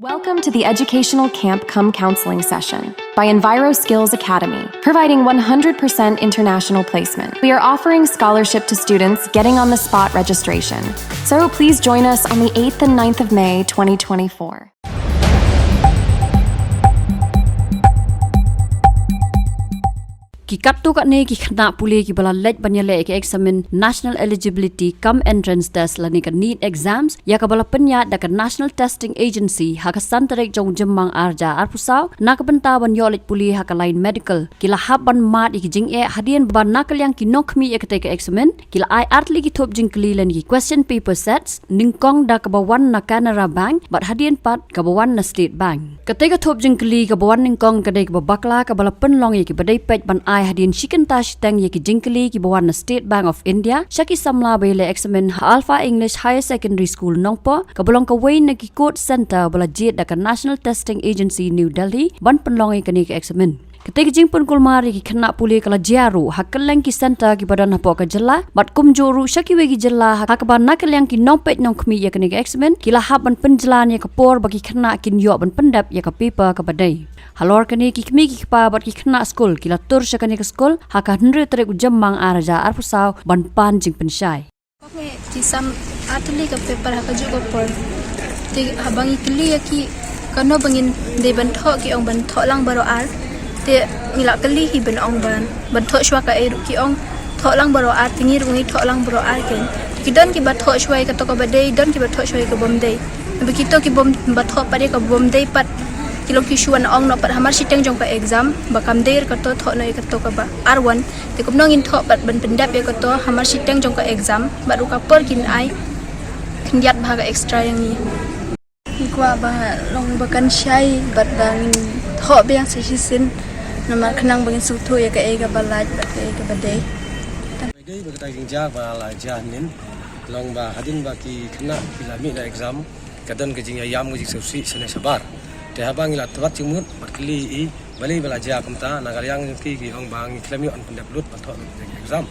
Welcome to the Educational Camp Come Counseling Session by Enviro Skills Academy, providing 100% international placement. We are offering scholarship to students getting on the spot registration. So please join us on the 8th and 9th of May 2024. Ki kat tu kat ni ki khna puli ki bala lej banyale ki examine national eligibility come entrance test lani ka NEET exams ya ka bala penya da ka national testing agency ha ka santarek jong jemmang arja arpusau na ka benta ban yo lej puli ha ka line medical kila haban mat ki jing e hadian ban nakal yang ki nokmi e ka te ka examine kila ai artli ki Thup Jingkylli lani ki question paper sets ningkong da ka bawan na Canara Bank bat hadian pat ka bawan na State Bank ka te ka Thup Jingkylli ka bawan ningkong ka de ka bakla ka bala penlong e ki badai pej ban ai hadian shikan tash tang ye ki Jingkylli ki bawan na State Bank of India shaki Samla bele examen Alpha English Higher Secondary School nongpo ka bolong ka wain na ki code center bala jet da ka National Testing Agency New Delhi ban penlong e ka ni ka examen ketika jingpun Klumar ki khna puli kala jaru hakeleng ki center ki badan hapo ka jella bat kumjoru shaki we ki jella hakban nakeleng ki nompet nongkmi ye ka ni ka examen kila haban penjelan ye ka por bagi khna kin yo ban pendap ye ka paper ka badai halor kani ki kmi ki pa bat ki khna school kila tur shakani ka school haka hnre tere ku jammang araja arpusau ban pan jing penshai oke jisam atli ka paper haka ju ko por ti habangi kli ki kano bangin de ban tho ki ong ban tho lang baro ar te ngila kli hi ban ong ban tho shwa ka e ki ong tho lang baro ar tingir ngi tho lang baro ar ken ki don ki bat tho shwai ka to ka badai don ki bat tho shwai ka bom dei begitu ki bom bat tho pare ka bom dei pat kilo ki shuan ong no pat hamar siteng jong ka exam bakam der ka to tho no ka to ka ba r1 te kum nong in tho pat ban pendap e ka to hamar siteng jong ka exam baru ka por kin ai khiat bhaga extra yang ni kwa ba long bakan shai bat bangin tho beng sisin namar khnang bangin su thu ya ka e ka balaj bat e ka badai dei ba ta ging ja ba la ja nin long ba hadin ba ki khna kilami na exam kadan ke jing ayam ngi susi sene sabar te habang ila twat chimut bakli I bali bala ja kamta nagaryang ki ong bang klami on pendap lut patho exam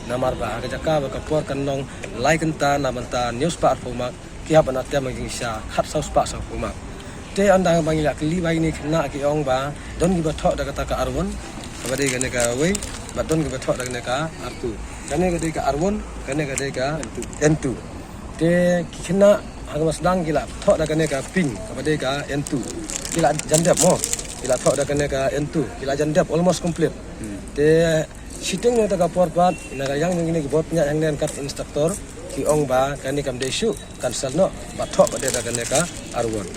namar ba ka jaka ba ka por kanong like kanta namanta news pa forma ki habana te maging sha khat saus pa sa forma te andang bang ila kli bai ni khna ki ong ba don gi ba tho da ka arwon ba de gane ka we ba don gi ba tho da ka artu gane ga de ka arwon gane ga de ka n2 te ki khna aga masdang gila tho da kane ka ping kabade ka n2 gila jandap mo gila tho da kane ka n2 gila jandap almost complete te sitting no ta ka por pat naga yang ngini ki bot nya yang nen kat instructor ki ong ba kani kam desu cancel no ba tho bade da kane ka arwon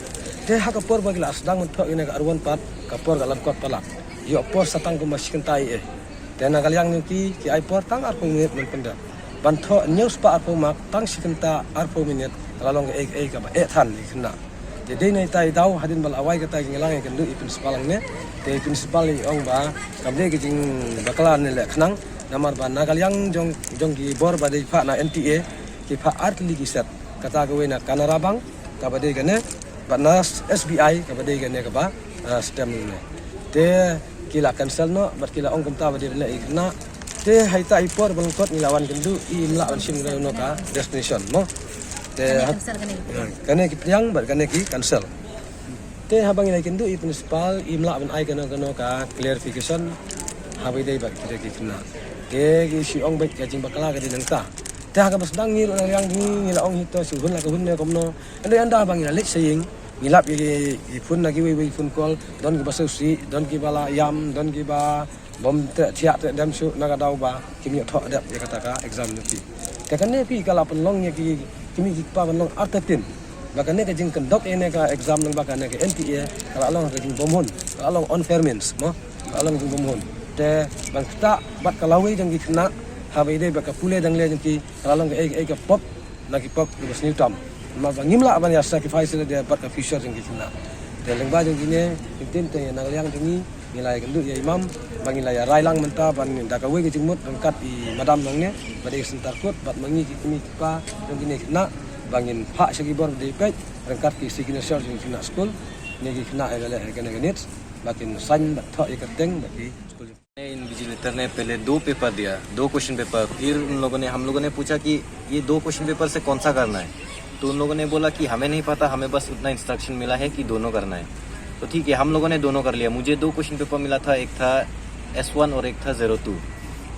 te ha ka por ba gila asdang tho ine ka arwon pat ka por galam kot palak yo por satang ko maskin tai e te naga yang ki ai por tang ar ko minit men penda ban tho news pa ar ko mak tang sikenta ar ko minit kalong e ka ba e than ni khna de dei nei tai dau hadin bal awai ka tai ngelang ke ndu principal ang ne te principal ni ong ba kam de ke jing bakalan ne le khnang namar ba nagal yang jong gi bor ba de pha na NTA ki pha art li gi set kata ga we na Canara Bank ka ba de ke ne ba na SBI ka ba de ke ne ka ba stem ne te kila cancel no ba kila ong kumta ba de le khna te hai tai por bang kot ni lawan kendu I la on sim no ka destination mo te kane ki priang bar kane ki cancel te habang ilai kendu I principal imla ban ai kana ka clarification habai dei ba kire ki kna te ki si ong bai ka jing bakala ka din ta te ha ka bas dang ni yang ni la ong hito su hun la ka hun ne komno ande anda bang ila lek saying ngilap ki phun na ki we phun call don ki basu si don ki bala yam don ki ba bom te thia te dam su na ka dau ba ki mi tho adap ya kata ka exam ni ki te kane pi kala penlong ye ki kimi pa banong artatin bakane ka jing kandok ene ka exam nang bakane ka NTA kala long ka jing bomhon kala long on fairments mo kala long jing bomhon te bang ta bat kalawi jang gi khna habai de baka pule dang le jang ki kala long ka ka pop na ki pop bas new tam ma bangimla ban ya sacrifice de bat ka future jang gi khna te leng ba jang gi ne tin te na yang jang ni nilai kendu ya imam bangila ya railang menta ban da ka we gi jing mut angkat I madam nang ne bade sentar kot bat mangi ki kimi pa jang gi ne na bangin pha segi bor de pej rangkat ki signature jing kina school ne gi kina ele kene NEET bakin san bat tho ek teng baki school invigilator ने पहले 2 paper दिया 2 question paper फिर हम लोगों ने पूछा कि ये 2 क्वेश्चन पेपर से कौन सा करना है तो उन लोगों ने बोला कि हमें नहीं पता, हमें बस उतना इंस्ट्रक्शन मिला है कि दोनों करना है। तो ठीक है, हम लोगों ने दोनों कर लिया। मुझे 2 क्वेश्चन पेपर मिला था, एक था S1 और एक था 02।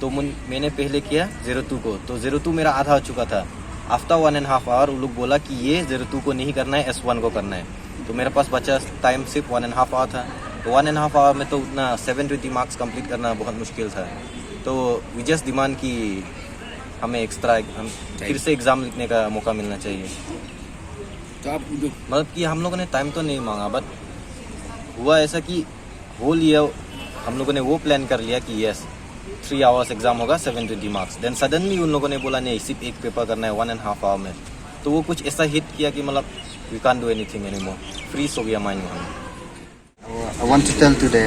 तो मैंने पहले किया 02 को, तो 02 मेरा आधा हो चुका था। आफ्टर 1.5 आवर वो लोग बोला कि ये 02 को नहीं करना है, S1 को करना है। तो मेरे पास बचा टाइम सिर्फ 1.5 आवर था। तो 1.5 आवर में तो उतना 720 मार्क्स कंप्लीट करना बहुत मुश्किल था। तो वी जस्ट डिमांड कि हमें एक्स्ट्रा फिर से एग्ज़ाम लिखने का मौका मिलना चाहिए। तो आप मतलब कि हम लोगों ने टाइम तो नहीं मांगा, बट हुआ ऐसा कि होल ईयर हम लोगों ने वो प्लान कर लिया कि यस 3 आवर्स एग्जाम होगा, 720 मार्क्स। देन सडनली उन लोगों ने बोला नहीं, सिर्फ एक पेपर करना है 1.5 आवर में। तो वो कुछ ऐसा हिट किया कि मतलब we can't do anything anymore, freeze हो गया माइंड में। I want to tell to the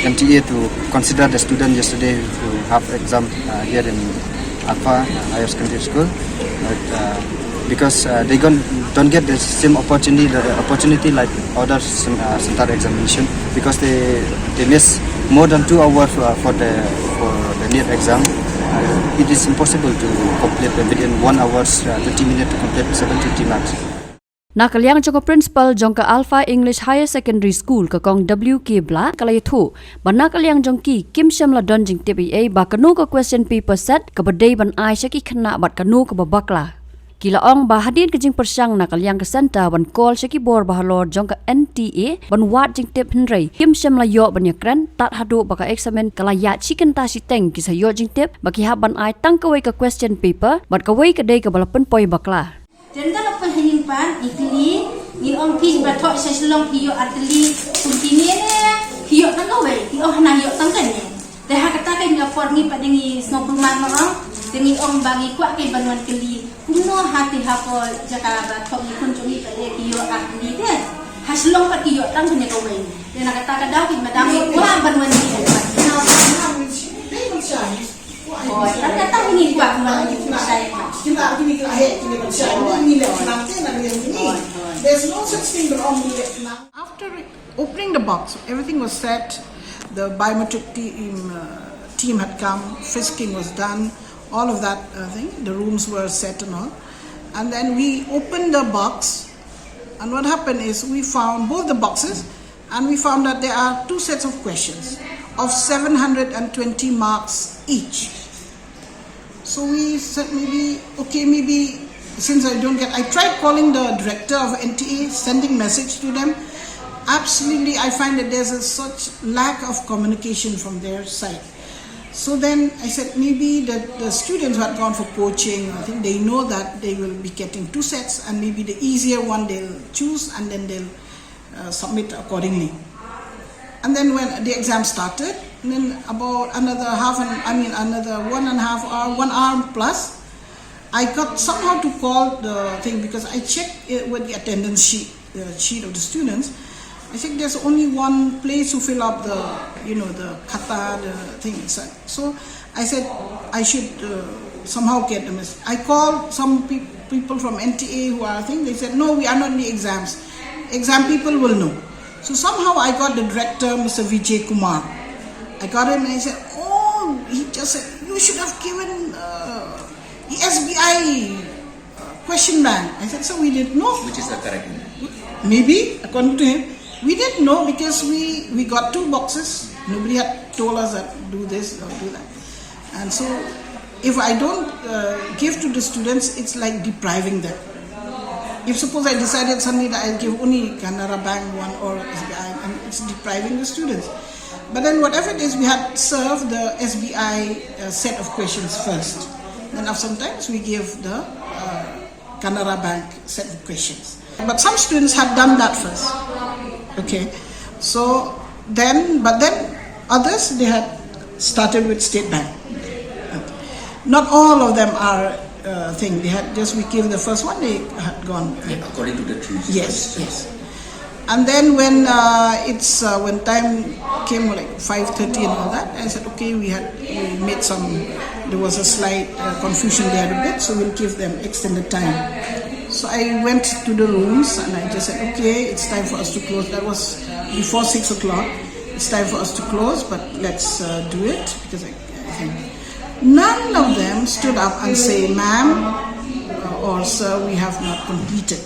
NTA to consider the student yesterday who have exam here in Alpha Higher Secondary School, because they don't get the same opportunity like other center examination, because they miss more than 2 hours for the NEET exam. It is impossible to complete within 1 hour 20 minutes to complete 720 marks. Nakaliang joko principal jongka Alpha English Higher Secondary School ka kong WK bla kalay thu banakaliang jongki Kim Samla donjing TPA ba kanu ka question paper set ka badai ban ai shaki khana bat kanu ka babakla kilaong ba hadin ka jing persang nakaliang ka center ban call shaki bor ba halor jongka NTA ban wat jing tip henry Kim Samla yo ban yakran tat hadu ba ka examen kalaya chicken ta siteng ki sa yo jing tip ba ki ha ban ai tang ka wei ka question paper bat ka wei ka dei ka balapan poi bakla. Jangan lupa hanyang pan ikli ni ong pis batok sa Shillong hiyo atli kuntini ne hiyo tangawe hiyo hana hiyo tangkane dah kata kan lapor ni padengi snopul man orang dengi ong bagi kuat ke banwan keli kuno hati hapol jaka batok ni kunjungi pade hiyo atli de ha Shillong pat hiyo tangkane kawe dan kata kadau ki madam kuat banwan ni oh, kata ini kuat banwan ni saya. There's no such thing wrong with it now. After opening the box, everything was set. The biometric team had come. Frisking was done. All of that thing. The rooms were set and all. And then we opened the box. And what happened is we found both the boxes, and we found that there are 2 sets of questions of 720 marks each. So we said maybe since I tried calling the director of NTA, sending message to them. Absolutely, I find that there's such lack of communication from their side. So then I said maybe the students who had gone for coaching, I think they know that they will be getting 2 sets, and maybe the easier one they'll choose and then they'll submit accordingly. And then when the exam started, and then about another 1.5 hour, 1 hour plus, I got somehow to call the thing, because I checked with the attendance sheet, the sheet of the students. I think there's only one place to fill up the kata, the thing inside. So I said I should somehow get the message. I called some people from NTA who are, I think they said, no, we are not in the exams. Exam people will know. So somehow I got the director, Mr. Vijay Kumar. I got him and he said, oh, he just said, you should have given the SBI question bank. I said, so we didn't know. Which is the correct one? Maybe, according to him. We didn't know because we got 2 boxes. Nobody had told us that do this or do that. And so if I don't give to the students, it's like depriving them. If suppose I decided suddenly that I'll give only Canara Bank one or SBI, and it's depriving the students. But then whatever it is, we had served the SBI set of questions first. Then sometimes we give the Canara Bank set of questions. But some students had done that first. Okay, so then others, they had started with State Bank. Not all of them are thing. They had just, we gave the first one, they had gone. According to the truth. Yes, yes. And then when when time came like 5:30 and all that, I said, okay, we made some, there was a slight confusion there a bit, so we'll give them extended time. So I went to the rooms and I just said, okay, it's time for us to close. That was before 6 o'clock. It's time for us to close, but let's do it, because I think none of them stood up and say, ma'am, or sir, we have not completed.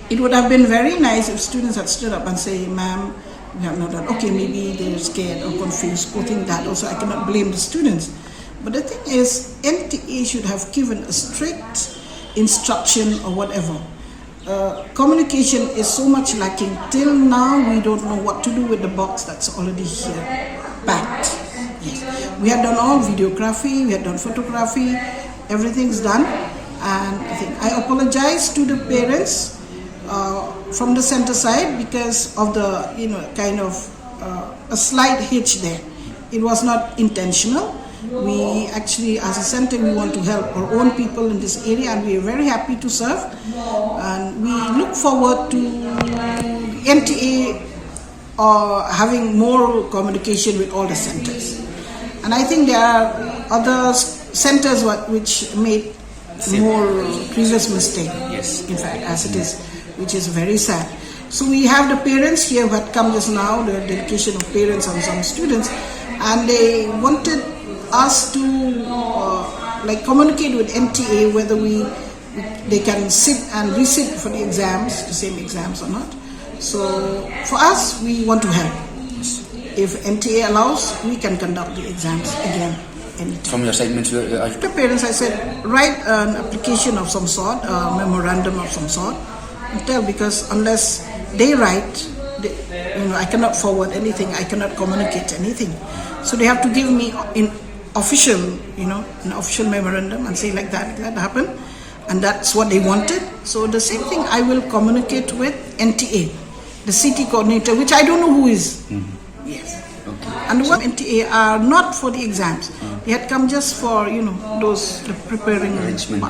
It would have been very nice if students had stood up and say, ma'am, we have not done. Okay, maybe they're scared or confused, quoting that. Also, I cannot blame the students. But the thing is, NTA should have given a strict instruction or whatever. Communication is so much lacking. Till now, we don't know what to do with the box that's already here, packed. Yes. We had done all videography, we had done photography, everything's done. And I apologize to the parents from the center side because of the, kind of a slight hitch there. It was not intentional. We actually, as a center, we want to help our own people in this area, and we are very happy to serve. And we look forward to NTA having more communication with all the centers. And I think there are other centers which made more previous mistake. Yes. In fact, as it is, which is very sad. So we have the parents here who had come just now, the dedication of parents and some students, and they wanted us to communicate with NTA whether they can sit and resit for the exams, the same exams or not. So for us, we want to help. If NTA allows, we can conduct the exams again. From your statements, the parents, I said, write an application of some sort, a memorandum of some sort, and tell, because unless they write, I cannot forward anything, I cannot communicate anything. So they have to give me in official, an official memorandum and say like that happened, and that's what they wanted. So the same thing I will communicate with NTA, the city coordinator, which I don't know who is. Mm-hmm. Yes. Okay. And what NTA are not for the exams. They had come just for, the preparing arrangement.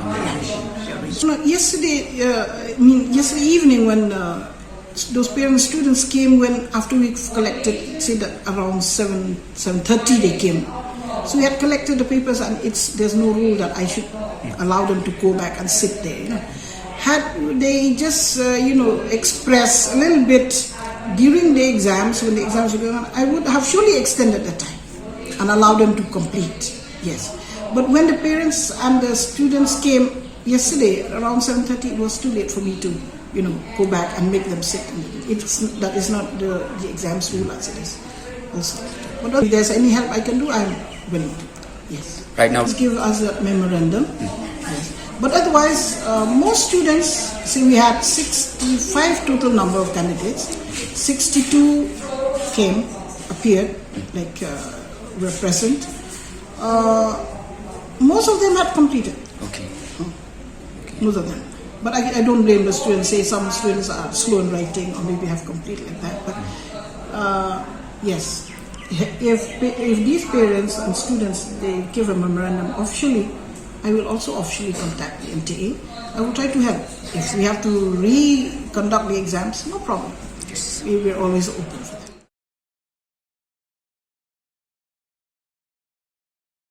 Yesterday evening when those parents, students came after we collected, say that around 7:30 they came. So we had collected the papers, and there's no rule that I should allow them to go back and sit there. Had they just express a little bit during the exams, when the exams were going on, I would have surely extended the time and allowed them to complete. Yes, but when the parents and the students came yesterday around 7:30, it was too late for me to go back and make them sit. That is not the exams rule as it is. Also, but if there's any help I can do, I'm willing to. Yes. Right now, just give us a memorandum. Yes. But otherwise, most students, see, we had 65 total number of candidates. 62 appeared, were present. Most of them had completed. Okay. Most of them. But I don't blame the students. Say some students are slow in writing or maybe have completed like that. But yes, if these parents and students, they give a memorandum officially, I will also officially contact the NTA. I will try to help. If we have to reconduct the exams, no problem. Yes. We are always open for that.